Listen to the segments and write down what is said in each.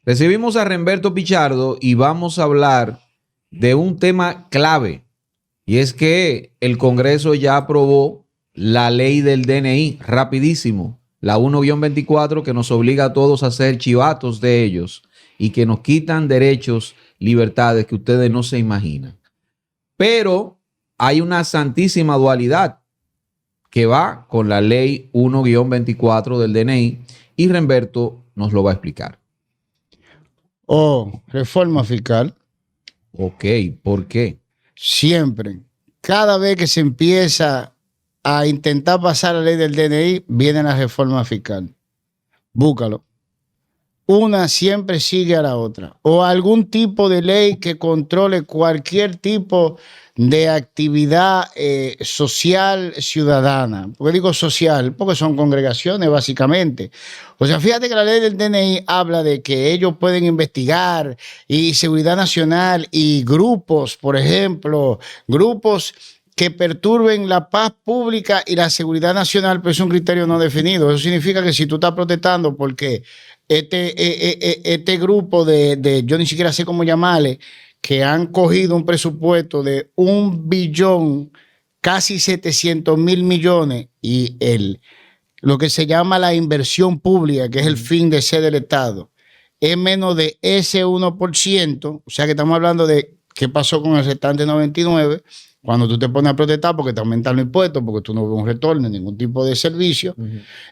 Recibimos a Renberto Pichardo y vamos a hablar de un tema clave, y es que el Congreso ya aprobó la ley del DNI, rapidísimo, la 1-24, que nos obliga a todos a ser chivatos de ellos y que nos quitan derechos, libertades que ustedes no se imaginan. Pero hay una santísima dualidad que va con la ley 1-24 del DNI y Renberto nos lo va a explicar. Reforma fiscal. Ok, ¿por qué? Siempre, cada vez que se empieza a intentar pasar la ley del DNI, viene la reforma fiscal. Búscalo. Una siempre sigue a la otra. O algún tipo de ley que controle cualquier tipo de actividad social ciudadana. ¿Por qué digo social? Porque son congregaciones, básicamente. O sea, fíjate que la ley del DNI habla de que ellos pueden investigar y seguridad nacional y grupos, por ejemplo, grupos que perturben la paz pública y la seguridad nacional, pero es un criterio no definido. Eso significa que si tú estás protestando porque este grupo de, yo ni siquiera sé cómo llamarle, que han cogido un presupuesto de 1.000.000.000, casi 700.000 millones, y lo que se llama la inversión pública, que es el fin de ser del Estado, es menos de ese 1%, o sea que estamos hablando de qué pasó con el restante 99%, cuando tú te pones a protestar porque te aumentan los impuestos, porque tú no ves un retorno en ningún tipo de servicio,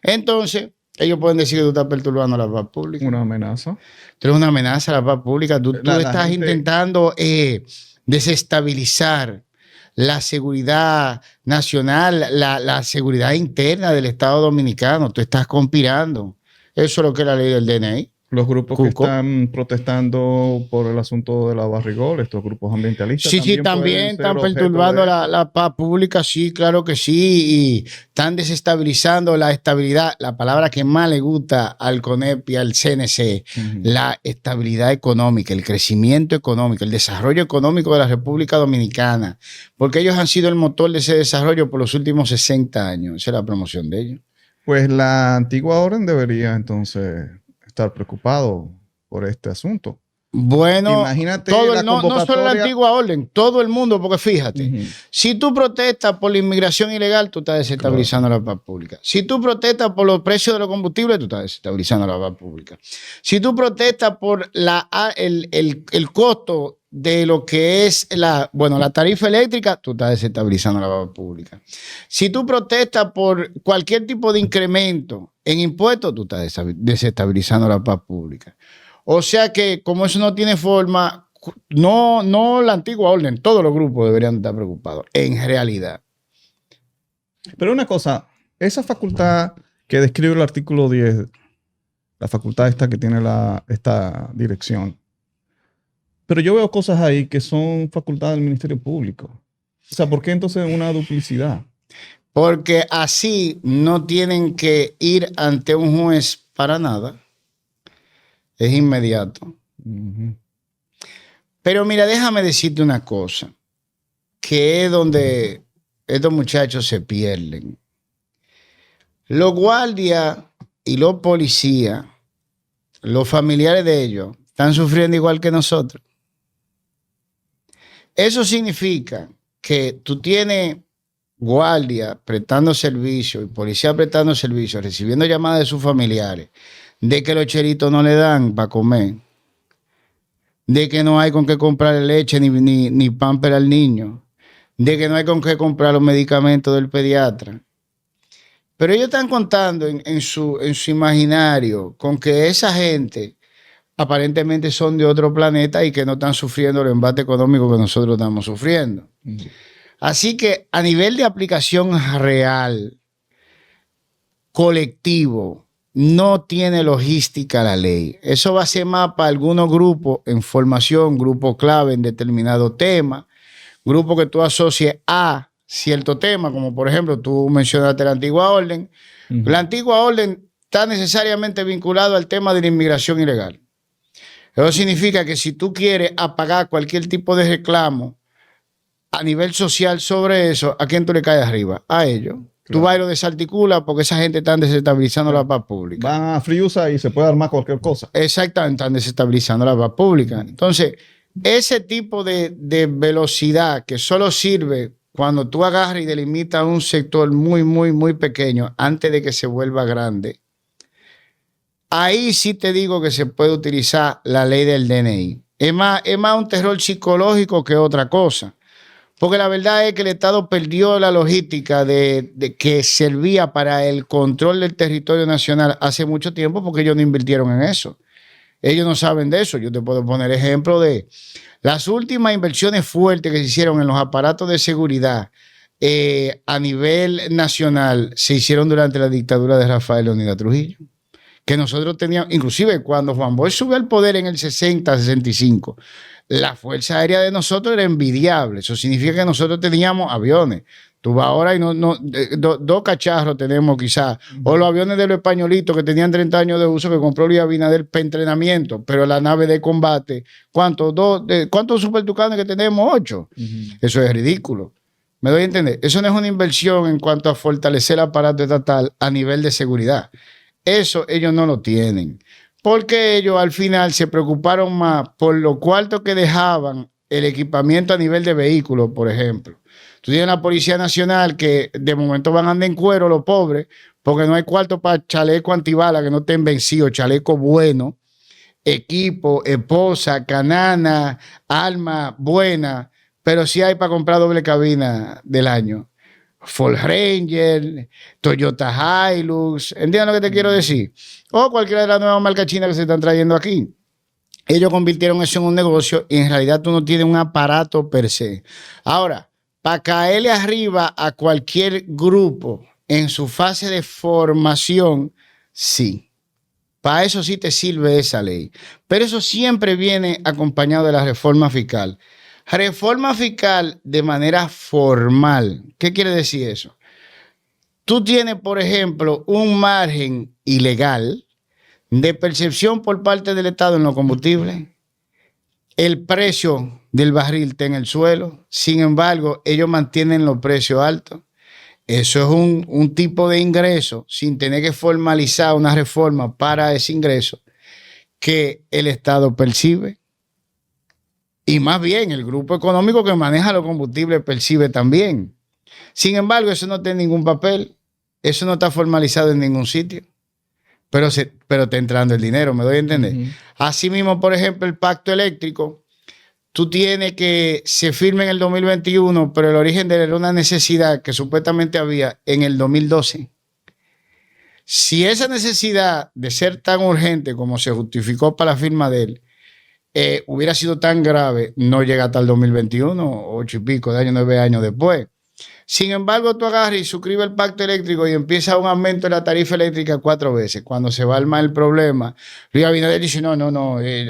entonces ellos pueden decir que tú estás perturbando la paz pública. Una amenaza. Tú eres una amenaza a la paz pública. Tú estás intentando desestabilizar la seguridad nacional, la seguridad interna del Estado Dominicano. Tú estás conspirando. Eso es lo que es la ley del DNI. Los grupos que están protestando por el asunto de la barrigol, estos grupos ambientalistas. Sí, también están perturbando la paz pública, sí, claro que sí, y están desestabilizando la estabilidad, la palabra que más le gusta al CONEP y al CNC, la estabilidad económica, el crecimiento económico, el desarrollo económico de la República Dominicana, porque ellos han sido el motor de ese desarrollo por los últimos 60 años, esa es la promoción de ellos. Pues la antigua orden debería entonces estar preocupado por este asunto. Bueno, imagínate no solo la antigua orden, todo el mundo, porque fíjate, si tú protestas por la inmigración ilegal, tú estás desestabilizando la paz pública. Si tú protestas por los precios de los combustibles, tú estás desestabilizando la paz pública. Si tú protestas por el costo de lo que es la tarifa eléctrica, tú estás desestabilizando la paz pública. Si tú protestas por cualquier tipo de incremento en impuestos, tú estás desestabilizando la paz pública. O sea que, como eso no tiene forma, no la antigua orden, todos los grupos deberían estar preocupados, en realidad. Pero una cosa, esa facultad que describe el artículo 10, la facultad esta que tiene esta dirección, pero yo veo cosas ahí que son facultad del Ministerio Público. O sea, ¿por qué entonces una duplicidad? Porque así no tienen que ir ante un juez para nada. Es inmediato. Pero mira, déjame decirte una cosa, que es donde estos muchachos se pierden. Los guardias y los policías, los familiares de ellos, están sufriendo igual que nosotros. Eso significa que tú tienes guardia prestando servicio y policía prestando servicio, recibiendo llamadas de sus familiares, de que los cheritos no le dan para comer, de que no hay con qué comprar leche ni pamper al niño, de que no hay con qué comprar los medicamentos del pediatra. Pero ellos están contando en su imaginario con que esa gente aparentemente son de otro planeta y que no están sufriendo el embate económico que nosotros estamos sufriendo. Así que a nivel de aplicación real, colectivo, no tiene logística la ley. Eso va a ser más para algunos grupos en formación, grupos clave en determinado tema, grupos que tú asocies a cierto tema, como por ejemplo tú mencionaste la antigua orden. La antigua orden está necesariamente vinculado al tema de la inmigración ilegal. Eso significa que si tú quieres apagar cualquier tipo de reclamo a nivel social sobre eso, ¿a quién tú le caes arriba? A ellos. Tú vas y lo desarticulas porque esa gente está desestabilizando la paz pública. Van a Friusa y se puede armar cualquier cosa. Exactamente, están desestabilizando la paz pública. Entonces, ese tipo de velocidad que solo sirve cuando tú agarras y delimitas un sector muy, muy, muy pequeño antes de que se vuelva grande, ahí sí te digo que se puede utilizar la ley del DNI. Es más un terror psicológico que otra cosa. Porque la verdad es que el Estado perdió la logística de que servía para el control del territorio nacional hace mucho tiempo porque ellos no invirtieron en eso. Ellos no saben de eso. Yo te puedo poner ejemplo de las últimas inversiones fuertes que se hicieron en los aparatos de seguridad a nivel nacional se hicieron durante la dictadura de Rafael Leónidas Trujillo. Que nosotros teníamos, inclusive cuando Juan Bosch subió al poder en el 60, 65, la fuerza aérea de nosotros era envidiable. Eso significa que nosotros teníamos aviones. Tú vas ahora y dos cacharros tenemos quizás. O los aviones de los españolitos que tenían 30 años de uso que compró Luis Abinader para entrenamiento. Pero la nave de combate, ¿cuántos supertucanes que tenemos? 8. Eso es ridículo. ¿Me doy a entender? Eso no es una inversión en cuanto a fortalecer el aparato estatal a nivel de seguridad. Eso ellos no lo tienen. Porque ellos al final se preocuparon más por los cuartos que dejaban el equipamiento a nivel de vehículos, por ejemplo. Tú tienes la Policía Nacional que de momento van a andar en cuero los pobres porque no hay cuarto para chaleco antibala que no estén vencidos, chaleco bueno, equipo, esposa, canana, arma buena, pero sí hay para comprar doble cabina del año. Ford Ranger, Toyota Hilux, ¿entiendes lo que te quiero decir? O cualquiera de las nuevas marcas chinas que se están trayendo aquí. Ellos convirtieron eso en un negocio y en realidad tú no tienes un aparato per se. Ahora, para caerle arriba a cualquier grupo en su fase de formación, sí. Para eso sí te sirve esa ley. Pero eso siempre viene acompañado de la reforma fiscal. Reforma fiscal de manera formal. ¿Qué quiere decir eso? Tú tienes, por ejemplo, un margen ilegal de percepción por parte del Estado en los combustibles. El precio del barril está en el suelo. Sin embargo, ellos mantienen los precios altos. Eso es un tipo de ingreso sin tener que formalizar una reforma para ese ingreso que el Estado percibe. Y más bien, el grupo económico que maneja los combustibles percibe también. Sin embargo, eso no tiene ningún papel. Eso no está formalizado en ningún sitio. Pero está entrando el dinero, ¿me doy a entender? Asimismo, por ejemplo, el pacto eléctrico. Tú tienes que se firme en el 2021, pero el origen de él era una necesidad que supuestamente había en el 2012. Si esa necesidad de ser tan urgente como se justificó para la firma de él, hubiera sido tan grave, no llega hasta el 2021, 8 y pico de años, 9 años después. Sin embargo, tú agarras y suscribes el pacto eléctrico y empieza un aumento de la tarifa eléctrica 4 veces. Cuando se va a armar el problema, Luis Abinader dice, no,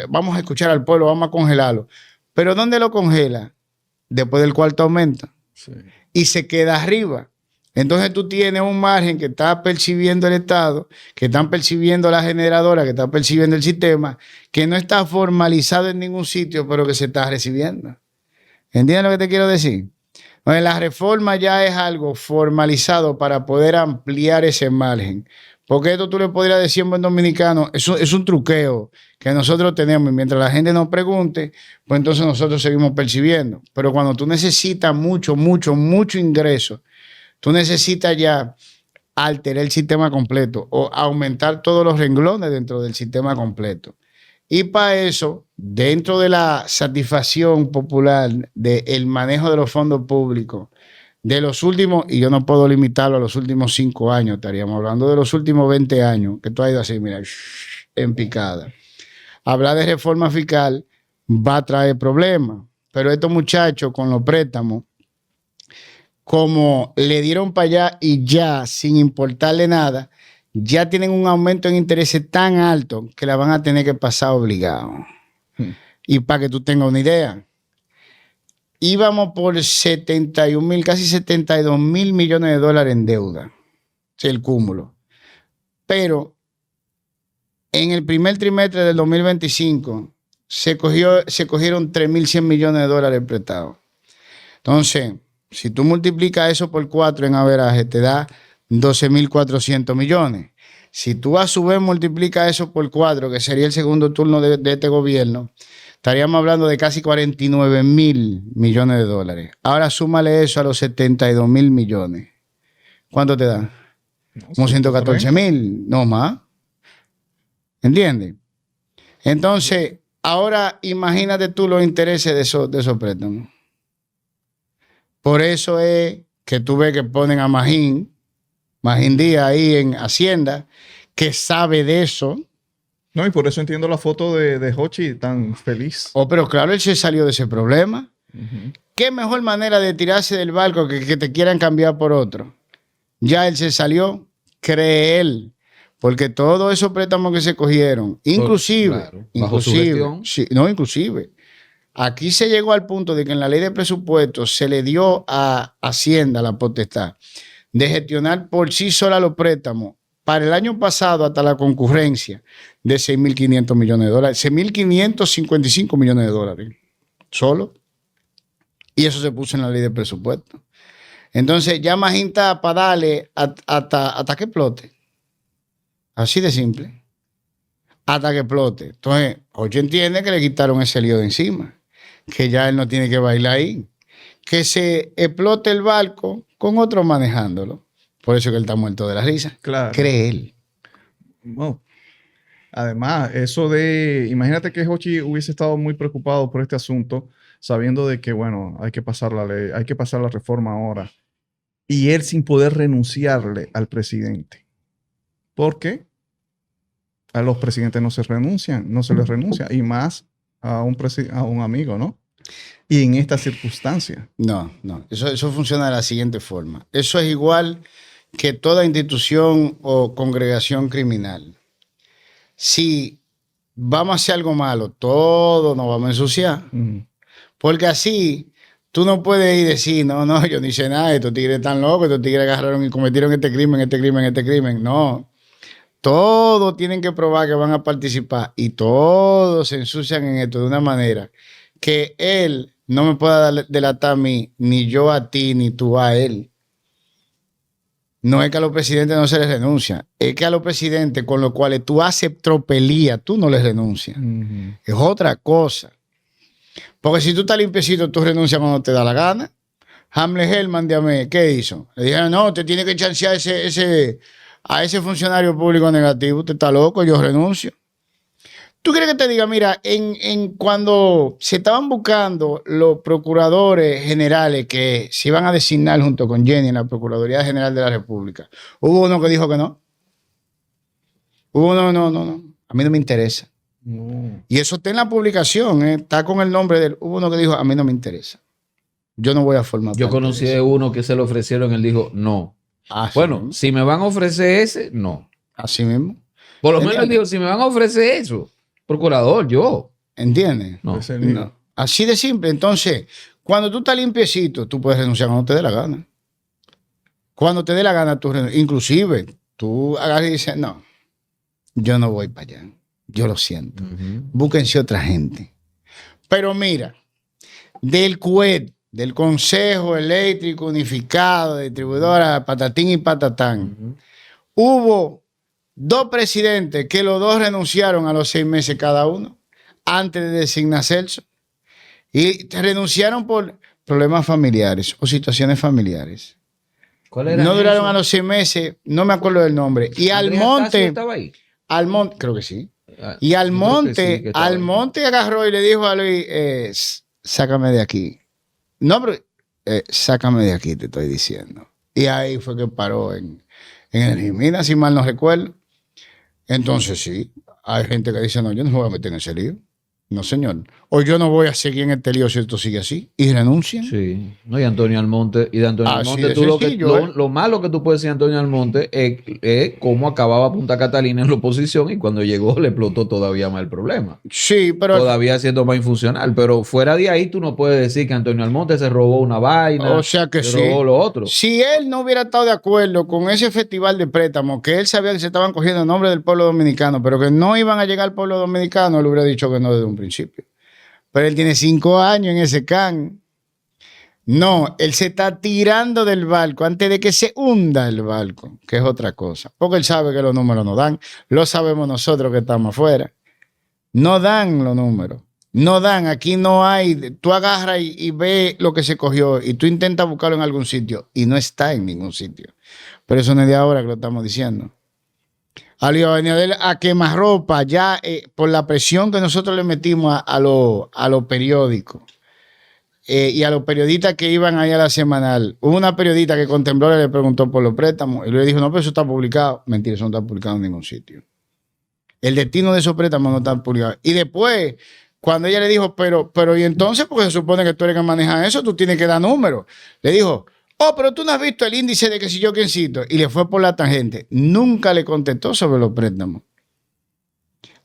vamos a escuchar al pueblo, vamos a congelarlo. ¿Pero dónde lo congela? Después del cuarto aumento. Sí. Y se queda arriba. Entonces tú tienes un margen que está percibiendo el Estado, que están percibiendo la generadora, que está percibiendo el sistema, que no está formalizado en ningún sitio, pero que se está recibiendo. ¿Entiendes lo que te quiero decir? Bueno, la reforma ya es algo formalizado para poder ampliar ese margen. Porque esto tú le podrías decir en buen dominicano, es un truqueo que nosotros tenemos y mientras la gente nos pregunte, pues entonces nosotros seguimos percibiendo. Pero cuando tú necesitas mucho ingreso, tú necesitas ya alterar el sistema completo o aumentar todos los renglones dentro del sistema completo. Y para eso, dentro de la satisfacción popular del manejo de los fondos públicos, de los últimos, y yo no puedo limitarlo a los últimos 5 años, estaríamos hablando de los últimos 20 años, que tú has ido así, mira, en picada. Hablar de reforma fiscal va a traer problemas, pero estos muchachos con los préstamos, como le dieron para allá y ya, sin importarle nada, ya tienen un aumento en intereses tan alto que la van a tener que pasar obligado. Y para que tú tengas una idea, íbamos por 71,000, casi 72,000 millones de dólares en deuda. Es el cúmulo. Pero en el primer trimestre del 2025 se cogieron 3,100 millones de dólares prestados. Entonces, Si tú multiplicas eso por 4 en averaje, te da 12.400 millones. Si tú a su vez multiplicas eso por 4, que sería el segundo turno de este gobierno, estaríamos hablando de casi 49.000 millones de dólares. Ahora súmale eso a los 72.000 millones. ¿Cuánto te da? No, Como 114.000, no más. ¿Entiendes? Entonces, ahora imagínate tú los intereses de esos préstamos. Por eso es que tú ves que ponen a Magín Díaz ahí en Hacienda, que sabe de eso. No, y por eso entiendo la foto de Hochi tan feliz. Oh, pero claro, él se salió de ese problema. Ujú. ¿Qué mejor manera de tirarse del barco que te quieran cambiar por otro? Ya él se salió, cree él. Porque todos esos préstamos que se cogieron, inclusive, Claro, bajo su gestión. inclusive, aquí se llegó al punto de que en la ley de presupuestos se le dio a Hacienda la potestad de gestionar por sí sola los préstamos para el año pasado hasta la concurrencia de 6.500 millones de dólares, 6.555 millones de dólares solo. Y eso se puso en la ley de presupuestos. Entonces ya Magín está para darle hasta que explote. Así de simple. Hasta que explote. Entonces, Hochi entiende que le quitaron ese lío de encima. Que ya él no tiene que bailar ahí. Que se explote el barco con otro manejándolo. Por eso que él está muerto de la risa. Claro. Cree él. Bueno, además, eso de, imagínate que Hochi hubiese estado muy preocupado por este asunto, sabiendo de que, bueno, hay que pasar la ley, hay que pasar la reforma ahora. Y él sin poder renunciarle al presidente. Porque a los presidentes no se renuncian, no se les renuncia. Y más a un amigo, ¿no? Y en esta circunstancia. No. Eso funciona de la siguiente forma. Eso es igual que toda institución o congregación criminal. Si vamos a hacer algo malo, todos nos vamos a ensuciar. Ujú. Porque así tú no puedes ir y decir, no, yo no hice nada, estos tigres están locos, estos tigres agarraron y cometieron este crimen. No. Todos tienen que probar que van a participar y todos se ensucian en esto de una manera que él no me pueda delatar a mí, ni yo a ti, ni tú a él. No es que a los presidentes no se les renuncia, es que a los presidentes con los cuales tú haces tropelía, tú no les renuncias. Ujú. Es otra cosa. Porque si tú estás limpiecito, tú renuncias cuando te da la gana. Hamlet Hellman, dígame, ¿qué hizo? Le dijeron, no, te tiene que chancear a ese funcionario público negativo. Usted está loco, yo renuncio. ¿Tú quieres que te diga, mira, cuando se estaban buscando los procuradores generales que se iban a designar junto con Jenny en la Procuraduría General de la República, hubo uno que dijo que no? Hubo uno, no, a mí no me interesa. No. Y eso está en la publicación, está con el nombre de él. Hubo uno que dijo, a mí no me interesa. Yo no voy a formar Yo parte conocí de a eso. uno que se le ofrecieron, él dijo no. Así Bueno, mismo. si me van a ofrecer ese, no. Así mismo. Por lo menos él ¿Entiendes? dijo, si me van a ofrecer eso, procurador, yo. ¿Entiendes? No. Ese lío. No. Así de simple. Entonces, cuando tú estás limpiecito, tú puedes renunciar cuando te dé la gana. Cuando te dé la gana, tú renuncias. Inclusive, tú agarras y dices, no, yo no voy para allá. Yo lo siento. Ujú. Búsquense otra gente. Pero mira, del CUED, del Consejo Eléctrico Unificado de Distribuidora Patatín y Patatán, Ujú. hubo 2 presidentes que los 2 renunciaron a los 6 meses cada uno antes de designar a Celso. Y renunciaron por problemas familiares o situaciones familiares. ¿Cuál era No duraron eso? a los 6 meses, no me acuerdo del nombre. Y ¿Andrés Atasio Almonte, estaba ahí? creo que sí. Ah, Y yo creo que Almonte, sí, que estaba ahí. Almonte agarró y le dijo a Luis, sácame de aquí. No, pero sácame de aquí, te estoy diciendo. Y ahí fue que paró en Energimina, si mal no recuerdo. Entonces sí, hay gente que dice, no, yo no me voy a meter en ese lío. No, señor. O yo no voy a seguir en este lío si esto sigue así. Y renuncian. Sí, no, y Antonio Almonte, y de Antonio Así Almonte, de tú sencillo, lo malo que tú puedes decir de Antonio Almonte es cómo acababa Punta Catalina en la oposición y cuando llegó le explotó todavía más el problema. Sí, pero Todavía siendo más infuncional, pero fuera de ahí tú no puedes decir que Antonio Almonte se robó una vaina, o sea que se sí. robó lo otro. Si él no hubiera estado de acuerdo con ese festival de préstamos, que él sabía que se estaban cogiendo en nombre del pueblo dominicano, pero que no iban a llegar al pueblo dominicano, él hubiera dicho que no desde un principio. Pero él tiene 5 años en ese can. No, él se está tirando del barco antes de que se hunda el barco, que es otra cosa. Porque él sabe que los números no dan. Lo sabemos nosotros que estamos afuera. No dan los números. No dan. Aquí no hay. Tú agarras y ves lo que se cogió y tú intentas buscarlo en algún sitio y no está en ningún sitio. Pero eso no es de ahora que lo estamos diciendo. Ali Abinadel a quemarropa ya por la presión que nosotros le metimos a los periódicos. Y a los periodistas que iban ahí a la semanal, hubo una periodista que con temblor le preguntó por los préstamos y le dijo, no, pero eso está publicado. Mentira, eso no está publicado en ningún sitio. El destino de esos préstamos no está publicado. Y después, cuando ella le dijo, pero y entonces, porque se supone que tú eres que maneja eso, tú tienes que dar números. Le dijo, oh, pero tú no has visto el índice de que si yo quiéncito. Y le fue por la tangente. Nunca le contestó sobre los préstamos.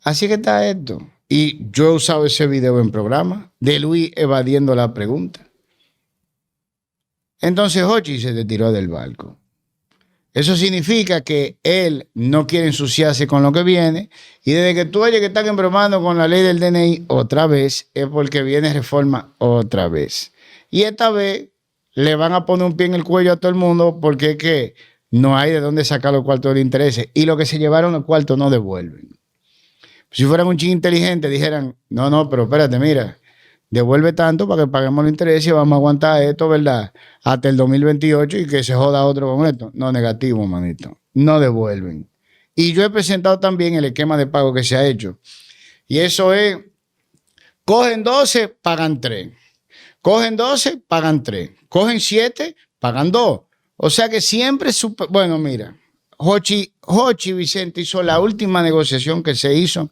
Así que está esto. Y yo he usado ese video en programa de Luis evadiendo la pregunta. Entonces Hochi se tiró del barco. Eso significa que él no quiere ensuciarse con lo que viene. Y desde que tú oyes que están embromando con la ley del DNI otra vez, es porque viene reforma otra vez. Y esta vez le van a poner un pie en el cuello a todo el mundo porque es que no hay de dónde sacar los cuartos de interés. Y lo que se llevaron los cuartos no devuelven. Si fueran un ching inteligente, dijeran, no, pero espérate, mira, devuelve tanto para que paguemos los intereses y vamos a aguantar esto, ¿verdad? Hasta el 2028 y que se joda otro con esto. No, negativo, manito. No devuelven. Y yo he presentado también el esquema de pago que se ha hecho. Y eso es, cogen 12, pagan 3. Cogen 12, pagan 3. Cogen 7, pagan 2. O sea que siempre, bueno, mira. Hochi Vicente hizo la última negociación que se hizo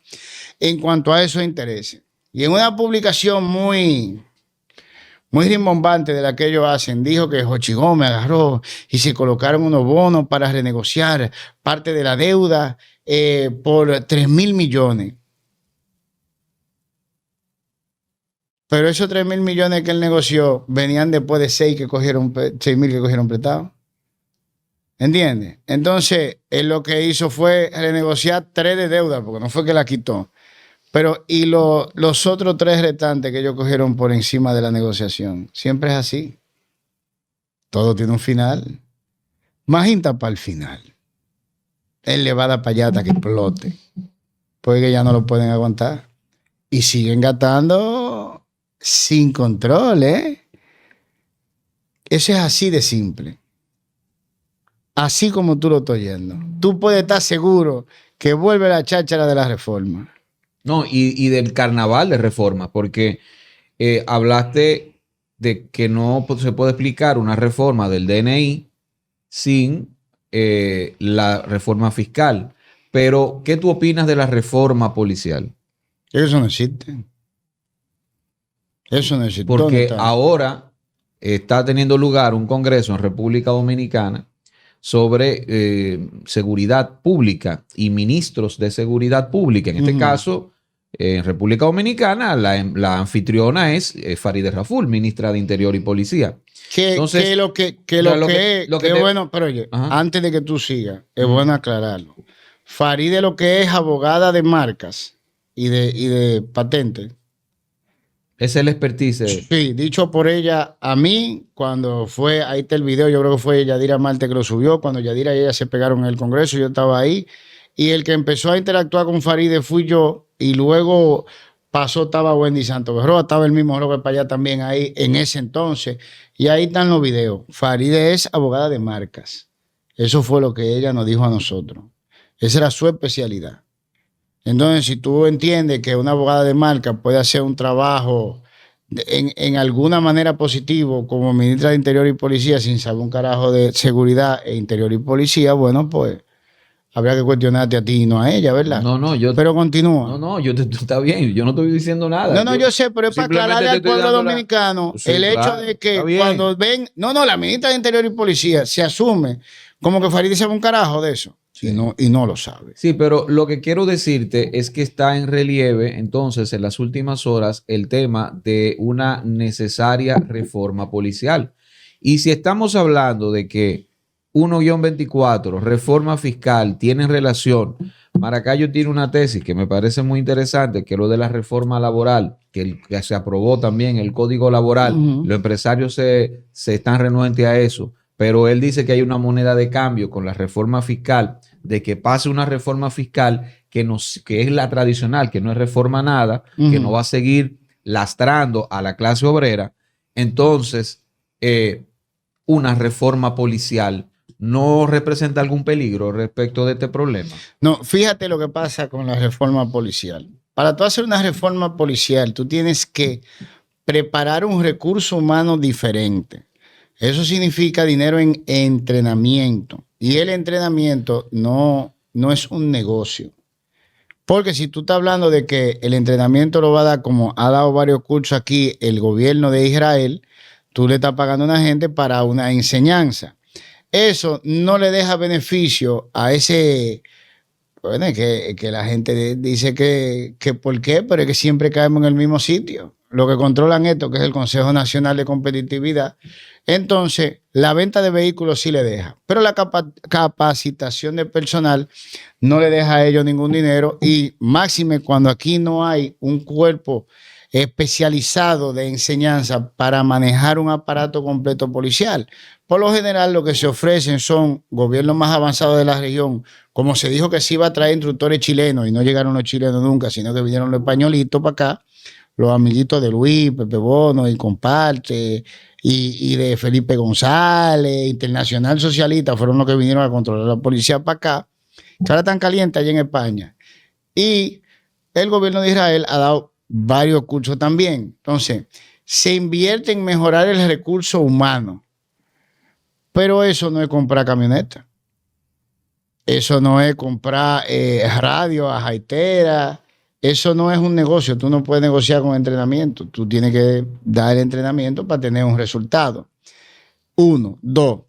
en cuanto a esos intereses. Y en una publicación muy rimbombante de la que ellos hacen, dijo que Hochi Gómez agarró y se colocaron unos bonos para renegociar parte de la deuda por 3.000 millones. Pero esos 3.000 millones que él negoció venían después de 6.000 que cogieron prestado. ¿Entiendes? Entonces, él lo que hizo fue renegociar 3 de deuda, porque no fue que la quitó. Pero, y los otros 3 restantes que ellos cogieron por encima de la negociación. Siempre es así. Todo tiene un final. Magenta para el final. Él le va a dar para allá hasta que explote. Porque ya no lo pueden aguantar. Y siguen gastando sin control, ¿eh? Eso es así de simple. Así como tú lo estás oyendo. Tú puedes estar seguro que vuelve la cháchara de la reforma. No, y del carnaval de reforma, porque hablaste de que no se puede explicar una reforma del DNI sin la reforma fiscal. Pero, ¿qué tú opinas de la reforma policial? Eso no existe. Eso no existe. Porque ahora está teniendo lugar un congreso en República Dominicana sobre seguridad pública y ministros de seguridad pública. En este caso, en República Dominicana, la anfitriona es Farideh Raful, ministra de Interior y Policía. Bueno, pero oye, antes de que tú sigas, es bueno aclararlo. Farideh lo que es abogada de marcas y de patentes. Esa es la expertise. Sí, dicho por ella, a mí, cuando fue, ahí está el video, yo creo que fue Yadira Marte que lo subió, cuando Yadira y ella se pegaron en el Congreso, yo estaba ahí, y el que empezó a interactuar con Farideh fui yo, y luego estaba Wendy Santos Berroa, estaba el mismo Robert para allá también ahí en ese entonces, y ahí están los videos. Farideh es abogada de marcas. Eso fue lo que ella nos dijo a nosotros. Esa era su especialidad. Entonces, si tú entiendes que una abogada de marca puede hacer un trabajo en alguna manera positivo como ministra de Interior y Policía sin saber un carajo de seguridad e Interior y Policía, bueno, pues habría que cuestionarte a ti y no a ella, ¿verdad? Pero continúa. Está bien, yo no estoy diciendo nada. Yo sé, pero es para aclararle al pueblo dominicano el hecho de que cuando ven... la ministra de Interior y Policía se asume como que Farideh sabe un carajo de eso. Sí. Y no lo sabe. Sí, pero lo que quiero decirte es que está en relieve entonces en las últimas horas el tema de una necesaria reforma policial. Y si estamos hablando de que 1-24, reforma fiscal, tienen relación Maracayo tiene una tesis que me parece muy interesante, que es lo de la reforma laboral, que se aprobó también el Código Laboral. Los empresarios se están renuentes a eso, pero él dice que hay una moneda de cambio con la reforma fiscal, de que pase una reforma fiscal que es la tradicional, que no es reforma nada, que no va a seguir lastrando a la clase obrera. Entonces, una reforma policial no representa algún peligro respecto de este problema. No, fíjate lo que pasa con la reforma policial. Para tú hacer una reforma policial, tú tienes que preparar un recurso humano diferente. Eso significa dinero en entrenamiento. Y el entrenamiento no es un negocio. Porque si tú estás hablando de que el entrenamiento lo va a dar, como ha dado varios cursos aquí el gobierno de Israel, tú le estás pagando a una gente para una enseñanza. Eso no le deja beneficio a ese, bueno, que la gente dice que por qué, pero es que siempre caemos en el mismo sitio. Lo que controlan esto, que es el Consejo Nacional de Competitividad. Entonces, la venta de vehículos sí le deja, pero la capacitación de personal no le deja a ellos ningún dinero, y máxime cuando aquí no hay un cuerpo especializado de enseñanza para manejar un aparato completo policial. Por lo general, lo que se ofrecen son gobiernos más avanzados de la región. Como se dijo que se iba a traer instructores chilenos, y no llegaron los chilenos nunca, sino que vinieron los españolitos para acá, los amiguitos de Luis, Pepe Bono y Comparte, y de Felipe González, Internacional Socialista, fueron los que vinieron a controlar la policía para acá, que ahora están calientes allá en España. Y el gobierno de Israel ha dado varios cursos también. Entonces, se invierte en mejorar el recurso humano. Pero eso no es comprar camionetas. Eso no es comprar radio, ajaitera. Eso no es un negocio. Tú no puedes negociar con entrenamiento. Tú tienes que dar el entrenamiento para tener un resultado. 1. 2.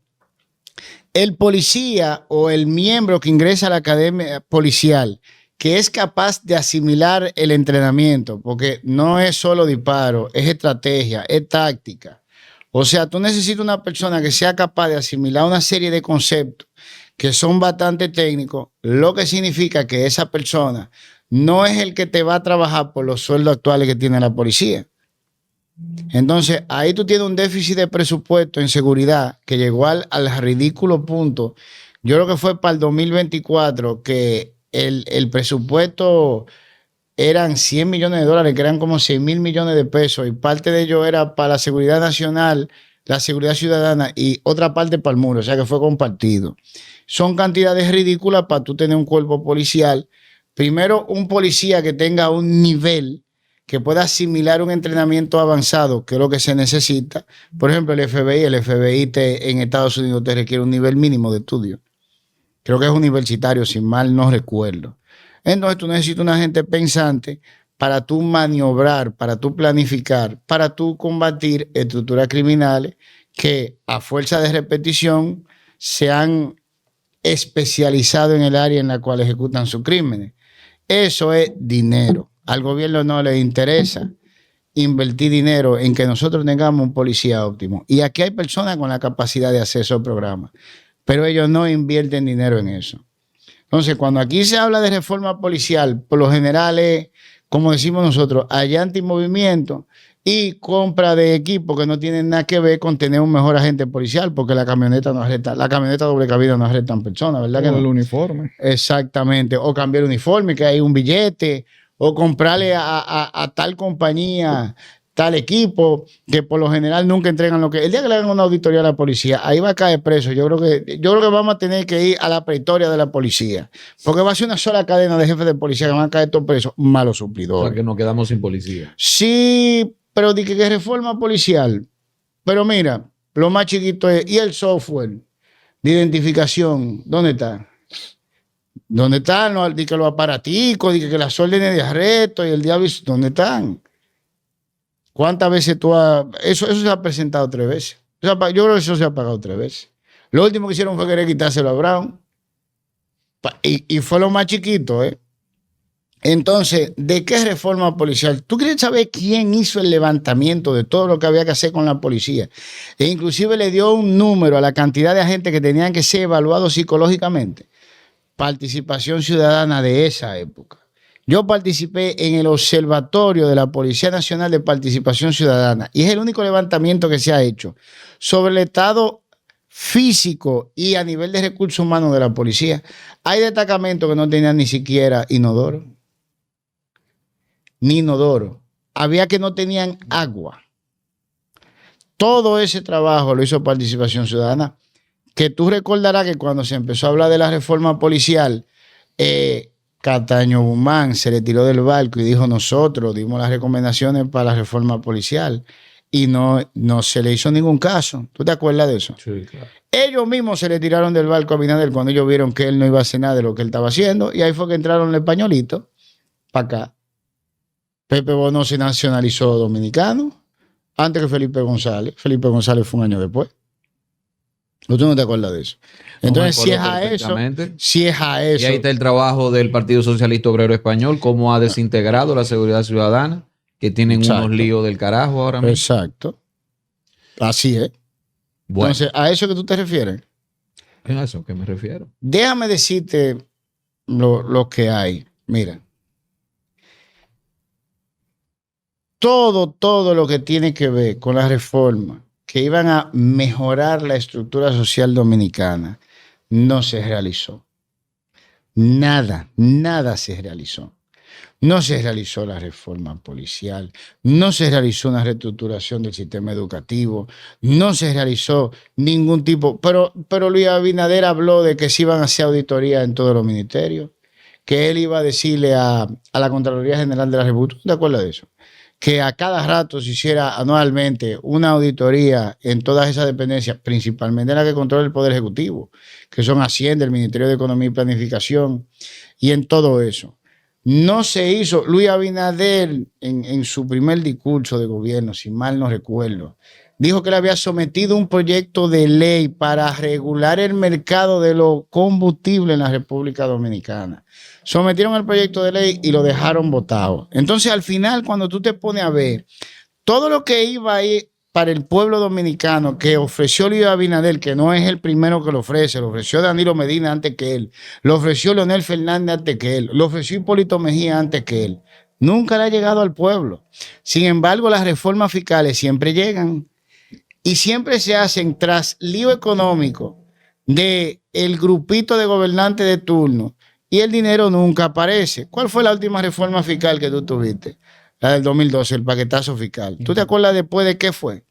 El policía o el miembro que ingresa a la academia policial, que es capaz de asimilar el entrenamiento, porque no es solo disparo, es estrategia, es táctica. O sea, tú necesitas una persona que sea capaz de asimilar una serie de conceptos que son bastante técnicos, lo que significa que esa persona no es el que te va a trabajar por los sueldos actuales que tiene la policía. Entonces, ahí tú tienes un déficit de presupuesto en seguridad que llegó al ridículo punto. Yo creo que fue para el 2024 que el presupuesto eran 100 millones de dólares, que eran como 6 mil millones de pesos, y parte de ello era para la seguridad nacional, la seguridad ciudadana, y otra parte para el muro, o sea que fue compartido. Son cantidades ridículas para tú tener un cuerpo policial. Primero, un policía que tenga un nivel, que pueda asimilar un entrenamiento avanzado, que es lo que se necesita. Por ejemplo, el FBI en Estados Unidos te requiere un nivel mínimo de estudio. Creo que es universitario, si mal no recuerdo. Entonces tú necesitas una gente pensante para tú maniobrar, para tú planificar, para tú combatir estructuras criminales que a fuerza de repetición se han especializado en el área en la cual ejecutan sus crímenes. Eso es dinero. Al gobierno no le interesa invertir dinero en que nosotros tengamos un policía óptimo. Y aquí hay personas con la capacidad de hacer esos programas, pero ellos no invierten dinero en eso. Entonces, cuando aquí se habla de reforma policial, por lo general es, como decimos nosotros, allante y movimiento, y compra de equipo que no tienen nada que ver con tener un mejor agente policial, porque la camioneta no arresta, la camioneta doble cabina no arrestan personas, ¿verdad que no? El uniforme. Exactamente, o cambiar el uniforme, que hay un billete, o comprarle a tal compañía tal equipo, que por lo general nunca entregan lo que... El día que le hagan una auditoría a la policía, ahí va a caer preso. Yo creo que vamos a tener que ir a la prehistoria de la policía, porque va a ser una sola cadena de jefes de policía que van a caer todos presos, malos O suplidores. sea, que nos quedamos sin policía. Sí, pero dije que reforma policial. Pero mira, lo más chiquito es, ¿y el software de identificación? ¿Dónde está? ¿Dónde están los aparaticos? Dije que las órdenes de arresto y el diablo, ¿dónde están? ¿Cuántas veces tú has...? Eso se ha presentado 3 veces. Yo creo que eso se ha pagado 3 veces. Lo último que hicieron fue querer quitárselo a Brown. Y fue lo más chiquito, ¿eh? Entonces, ¿de qué reforma policial? ¿Tú quieres saber quién hizo el levantamiento de todo lo que había que hacer con la policía? E inclusive le dio un número a la cantidad de agentes que tenían que ser evaluados psicológicamente. participación ciudadana de esa época. Yo participé en el Observatorio de la Policía Nacional de Participación Ciudadana y es el único levantamiento que se ha hecho sobre el estado físico y a nivel de recursos humanos de la policía. Hay destacamentos que no tenían ni siquiera inodoro. Ni inodoro. Había que no tenían agua. Todo ese trabajo lo hizo Participación Ciudadana, que tú recordarás que cuando se empezó a hablar de la reforma policial, Cataño Guzmán se le tiró del barco y dijo: nosotros dimos las recomendaciones para la reforma policial y no se le hizo ningún caso. ¿Tú te acuerdas de eso? Sí, claro. Ellos mismos se le tiraron del barco a Abinader cuando ellos vieron que él no iba a hacer nada de lo que él estaba haciendo y ahí fue que entraron los españolitos para acá. Pepe Bono se nacionalizó dominicano antes que Felipe González. Felipe González fue un año después. ¿Tú no te acuerdas de eso? Entonces, si es a eso, Y ahí está el trabajo del Partido Socialista Obrero Español, cómo ha desintegrado la seguridad ciudadana, que tienen unos líos del carajo ahora mismo. Exacto. Así es. Bueno, Entonces, ¿a eso que tú te refieres? ¿es a eso que me refiero? Déjame decirte lo que hay. Mira. Todo lo que tiene que ver con la reforma que iban a mejorar la estructura social dominicana no se realizó. Nada se realizó. No se realizó la reforma policial, no se realizó una reestructuración del sistema educativo, no se realizó ningún tipo. Pero Luis Abinader habló de que se iban a hacer auditorías en todos los ministerios, que él iba a decirle a la Contraloría General de la República. ¿Te acuerdas de eso? Que a cada rato se hiciera anualmente una auditoría en todas esas dependencias, principalmente en la que controla el Poder Ejecutivo, que son Hacienda, el Ministerio de Economía y Planificación, y en todo eso. No se hizo. Luis Abinader, en su primer discurso de gobierno, si mal no recuerdo, dijo que le había sometido un proyecto de ley para regular el mercado de los combustibles en la República Dominicana. Sometieron el proyecto de ley y lo dejaron botado. Entonces, al final, cuando tú te pones a ver todo lo que iba a ir para el pueblo dominicano que ofreció Luis Abinader, que no es el primero que lo ofreció Danilo Medina antes que él, lo ofreció Leonel Fernández antes que él, lo ofreció Hipólito Mejía antes que él, nunca le ha llegado al pueblo. Sin embargo, las reformas fiscales siempre llegan y siempre se hacen tras lío económico del grupito de gobernantes de turno y el dinero nunca aparece. ¿Cuál fue la última reforma fiscal que tú tuviste? La del 2012, el paquetazo fiscal. ¿Tú te acuerdas después de qué fue?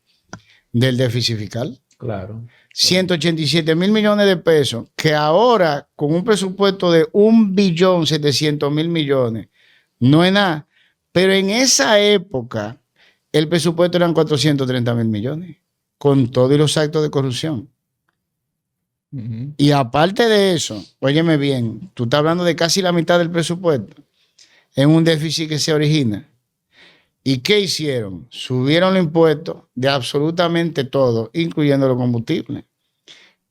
Del déficit fiscal. Claro. 187 mil millones de pesos, que ahora con un presupuesto de 1.700.000 millones no es nada. Pero en esa época el presupuesto eran 430 mil millones, con todos los actos de corrupción. Y aparte de eso, óyeme bien, tú estás hablando de casi la mitad del presupuesto en un déficit que se origina. ¿Y qué hicieron? Subieron los impuestos de absolutamente todo, incluyendo los combustibles,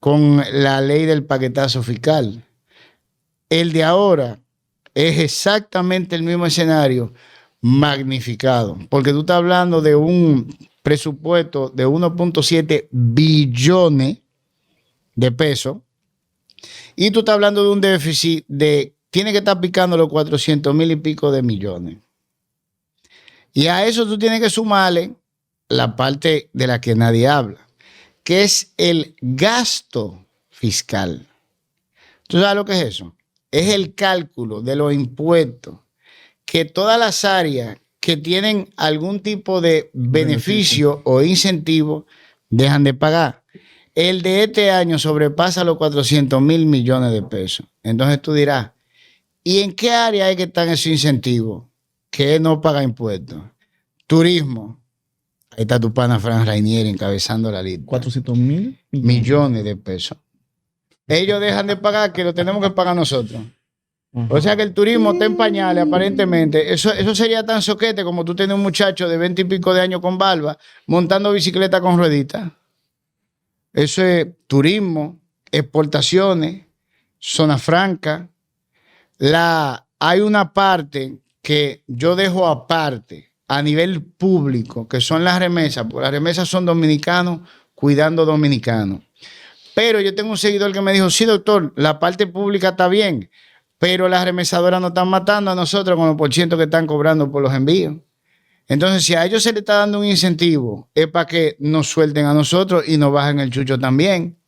con la ley del paquetazo fiscal. El de ahora es exactamente el mismo escenario, magnificado, porque tú estás hablando de un presupuesto de 1.7 billones de pesos y tú estás hablando de un déficit tiene que estar picando los 400.000 y pico de millones. Y a eso tú tienes que sumarle la parte de la que nadie habla, que es el gasto fiscal. ¿Tú sabes lo que es eso? Es el cálculo de los impuestos que todas las áreas que tienen algún tipo de beneficio o incentivo dejan de pagar. El de este año sobrepasa los 400.000 millones de pesos. Entonces tú dirás, ¿y en qué área hay que están esos incentivos? Que no paga impuestos. Turismo. Ahí está tu pana Fran Rainieri encabezando la lista. 400.000 millones de pesos. Ellos dejan de pagar, que lo tenemos que pagar nosotros. O sea que el turismo está en pañales, aparentemente. Eso sería tan soquete como tú tienes un muchacho de 20 y pico de años con barba montando bicicleta con rueditas. Eso es turismo, exportaciones, zona franca. Hay una parte que yo dejo aparte a nivel público, que son las remesas, porque las remesas son dominicanos cuidando dominicanos. Pero yo tengo un seguidor que me dijo, sí, doctor, la parte pública está bien, pero las remesadoras nos están matando a nosotros con los porcientos que están cobrando por los envíos. Entonces, si a ellos se les está dando un incentivo, es para que nos suelten a nosotros y nos bajen el chucho también.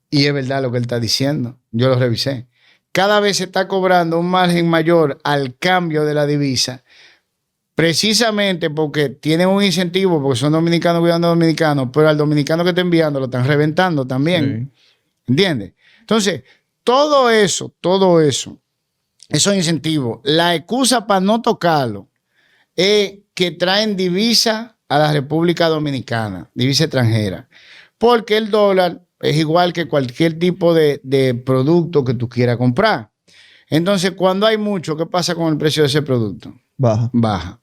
Y es verdad lo que él está diciendo. Yo lo revisé. Cada vez se está cobrando un margen mayor al cambio de la divisa, precisamente porque tienen un incentivo, porque son dominicanos cuidando a dominicanos, pero al dominicano que está enviando lo están reventando también. Sí. ¿Entiendes? Entonces, todo eso, esos incentivos, la excusa para no tocarlo es que traen divisa a la República Dominicana, divisa extranjera, porque el dólar es igual que cualquier tipo de producto que tú quieras comprar. Entonces, cuando hay mucho, ¿qué pasa con el precio de ese producto? Baja.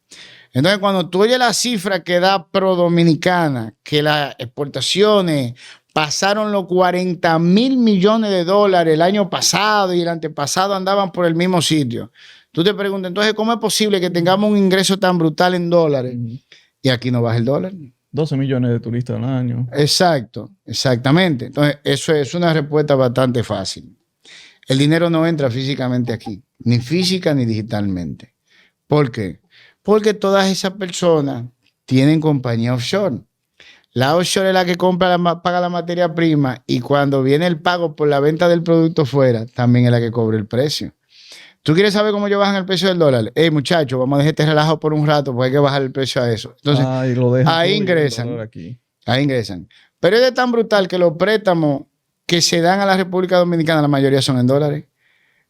Entonces, cuando tú oyes la cifra que da Pro Dominicana, que las exportaciones pasaron los 40,000 millones de dólares el año pasado y el antepasado andaban por el mismo sitio. Tú te preguntas, entonces, ¿cómo es posible que tengamos un ingreso tan brutal en dólares y aquí no baja el dólar? 12 millones de turistas al año. Exacto, exactamente. Entonces, eso es una respuesta bastante fácil. El dinero no entra físicamente aquí, ni física ni digitalmente. ¿Por qué? Porque todas esas personas tienen compañía offshore. La offshore es la que paga la materia prima y cuando viene el pago por la venta del producto fuera, también es la que cobra el precio. ¿Tú quieres saber cómo ellos bajan el precio del dólar? Muchachos, vamos a dejar este relajo por un rato porque hay que bajar el precio a eso. Entonces, ahí ingresan. Ahí ingresan. Pero es tan brutal que los préstamos que se dan a la República Dominicana, la mayoría son en dólares.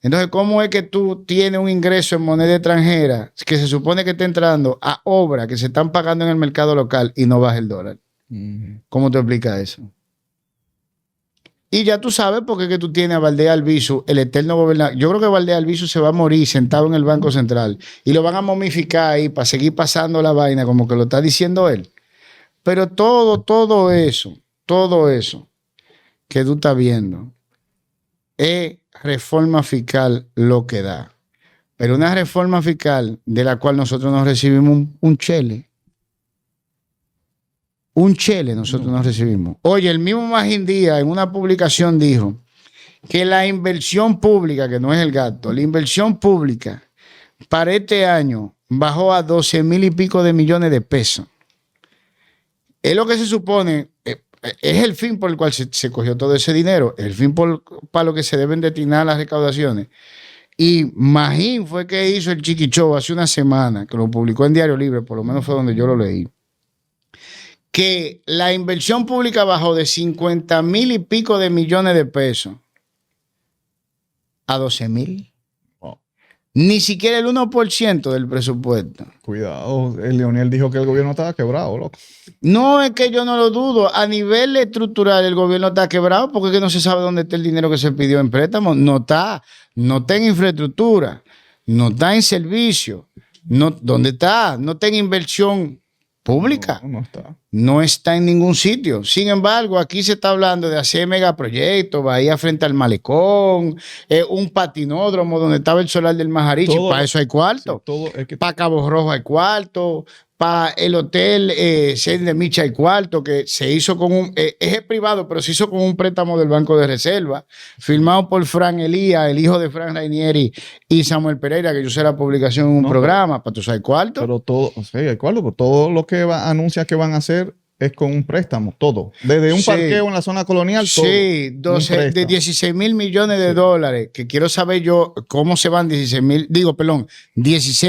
Entonces, ¿cómo es que tú tienes un ingreso en moneda extranjera que se supone que está entrando a obras que se están pagando en el mercado local y no baja el dólar? ¿Cómo te explicas eso? Y ya tú sabes por qué que tú tienes a Valdés Albizu, el eterno gobernador. Yo creo que Valdés Albizu se va a morir sentado en el Banco Central y lo van a momificar ahí para seguir pasando la vaina como que lo está diciendo él. Pero todo eso que tú estás viendo es reforma fiscal lo que da. Pero una reforma fiscal de la cual nosotros nos recibimos un chele. Un chele nosotros nos recibimos. Oye, el mismo Magín Díaz en una publicación dijo que la inversión pública, que no es el gasto, la inversión pública para este año bajó a 12,000 y pico de millones de pesos. Es lo que se supone, es el fin por el cual se cogió todo ese dinero, el fin para lo que se deben destinar las recaudaciones. Y Magín fue que hizo el Chiquichó hace una semana, que lo publicó en Diario Libre, por lo menos fue donde yo lo leí, que la inversión pública bajó de 50,000 y pico de millones de pesos a 12,000. Wow. Ni siquiera el 1% del presupuesto. Cuidado, el Leonel dijo que el gobierno estaba quebrado, loco. No, es que yo no lo dudo. A nivel estructural el gobierno está quebrado porque es que no se sabe dónde está el dinero que se pidió en préstamo. No está en infraestructura, no está en servicio. ¿Dónde está? No está en inversión pública. No está. No está en ningún sitio. Sin embargo, aquí se está hablando de hacer megaproyectos, Bahía frente al Malecón, un patinódromo donde estaba el solar del Majariche. Para eso hay cuarto. Sí, para Cabo Rojo hay cuarto. Para el hotel Sede de Micha hay cuarto, que se hizo con un... es privado, pero se hizo con un préstamo del Banco de Reserva, firmado por Fran Elías, el hijo de Fran Rainieri y Samuel Pereira, que yo sé la publicación en un programa. Para tú sabes cuarto. Pero todo, sí, hay cuarto, pero todo lo que anuncia que van a hacer es con un préstamo, todo. Desde un parqueo en la zona colonial, todo. Sí, de 16,000 millones de dólares, que quiero saber yo cómo se van 16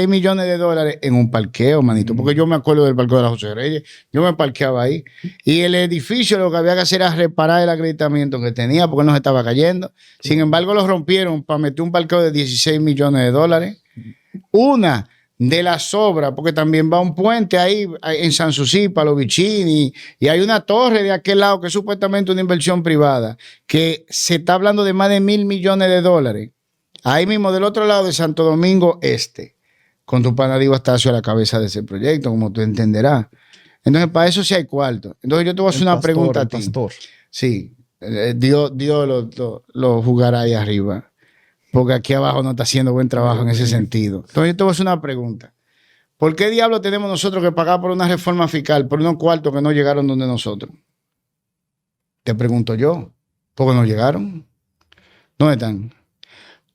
millones de dólares en un parqueo, manito, porque yo me acuerdo del parqueo de la José Reyes, yo me parqueaba ahí, y el edificio lo que había que hacer era reparar el acreditamiento que tenía, porque no se estaba cayendo. Sin embargo, lo rompieron para meter un parqueo de 16 millones de dólares. Una de las obras, porque también va un puente ahí en Sanssouci, para los Vicini, y hay una torre de aquel lado que es supuestamente una inversión privada, que se está hablando de más de 1,000 millones de dólares. Ahí mismo, del otro lado de Santo Domingo Este, con tu pana Diego Astacio a la cabeza de ese proyecto, como tú entenderás. Entonces, para eso sí hay cuarto. Entonces, yo te voy a hacer una pregunta a ti. Sí, Dios lo jugará ahí arriba, porque aquí abajo no está haciendo buen trabajo en ese sentido. Entonces yo te voy a hacer una pregunta. ¿Por qué diablo tenemos nosotros que pagar por una reforma fiscal, por unos cuartos que no llegaron donde nosotros? Te pregunto yo. Porque no llegaron. ¿Dónde están?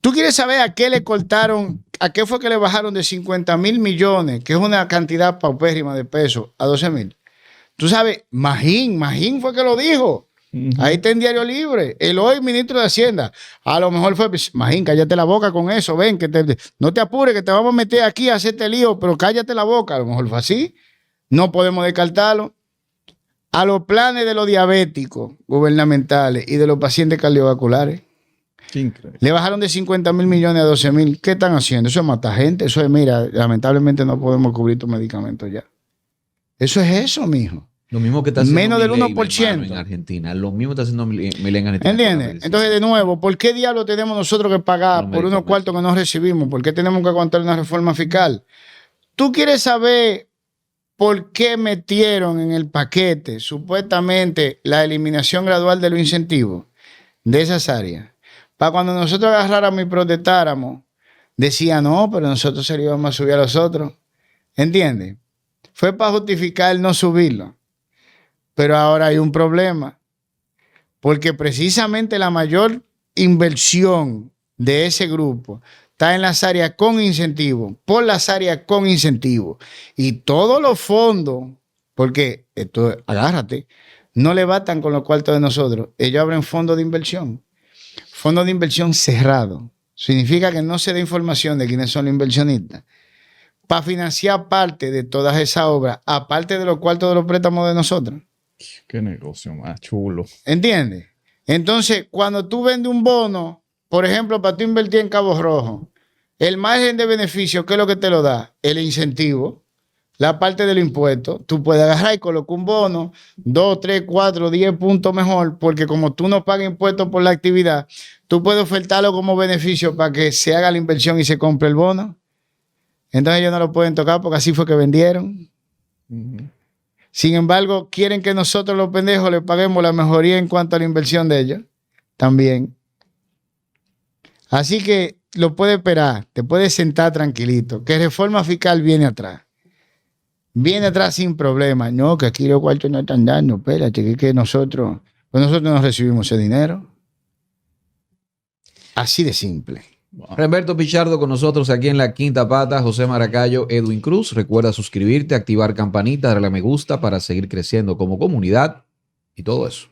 ¿Tú quieres saber a qué le cortaron, a qué fue que le bajaron de 50,000 millones, que es una cantidad paupérrima de pesos, a 12,000? Tú sabes, Magín fue que lo dijo. Ahí está en Diario Libre. El hoy ministro de Hacienda. A lo mejor fue, Magín, cállate la boca con eso. Ven, no te apures, que te vamos a meter aquí a hacerte lío, pero cállate la boca. A lo mejor fue así. No podemos descartarlo. A los planes de los diabéticos gubernamentales y de los pacientes cardiovasculares. Increíble. Le bajaron de 50,000 millones a 12,000. ¿Qué están haciendo? Eso es matar gente. Eso es, mira, lamentablemente no podemos cubrir tus medicamentos ya. Eso es eso, mijo. Lo mismo que está haciendo Menos del Milei, 1%. hermano, en Argentina. Lo mismo está haciendo Milei en Argentina. ¿Entiendes? Entonces, de nuevo, ¿por qué diablo tenemos nosotros que pagar por unos cuartos que no recibimos? ¿Por qué tenemos que aguantar una reforma fiscal? ¿Tú quieres saber por qué metieron en el paquete supuestamente la eliminación gradual de los incentivos de esas áreas? Para cuando nosotros agarráramos y protestáramos, decían, no, pero nosotros se lo íbamos a subir a los otros. ¿Entiendes? Fue para justificar el no subirlo. Pero ahora hay un problema, porque precisamente la mayor inversión de ese grupo está en las áreas con incentivo, por las áreas con incentivo. Y todos los fondos, porque esto, agárrate, no le bastan con los cuartos de nosotros. Ellos abren fondos de inversión. Fondos de inversión cerrados. Significa que no se da información de quiénes son los inversionistas. Para financiar parte de todas esas obras, aparte de los cuartos de los préstamos de nosotros. Qué negocio más chulo. ¿Entiendes? Entonces, cuando tú vendes un bono, por ejemplo, para tú invertir en Cabo Rojo, el margen de beneficio, ¿qué es lo que te lo da? El incentivo, la parte del impuesto. Tú puedes agarrar y colocar un bono, 2, 3, 4, 10 puntos mejor, porque como tú no pagas impuestos por la actividad, tú puedes ofertarlo como beneficio para que se haga la inversión y se compre el bono. Entonces ellos no lo pueden tocar porque así fue que vendieron. Sin embargo, quieren que nosotros los pendejos le paguemos la mejoría en cuanto a la inversión de ellos. También. Así que lo puedes esperar. Te puedes sentar tranquilito. Que reforma fiscal viene atrás. Viene atrás sin problema. No, que aquí los cuartos no están dando. Espérate, que nosotros no recibimos ese dinero. Así de simple. Humberto Pichardo con nosotros aquí en La Quinta Pata, José Maracayo, Edwin Cruz. Recuerda suscribirte, activar campanita, darle a me gusta para seguir creciendo como comunidad y todo eso.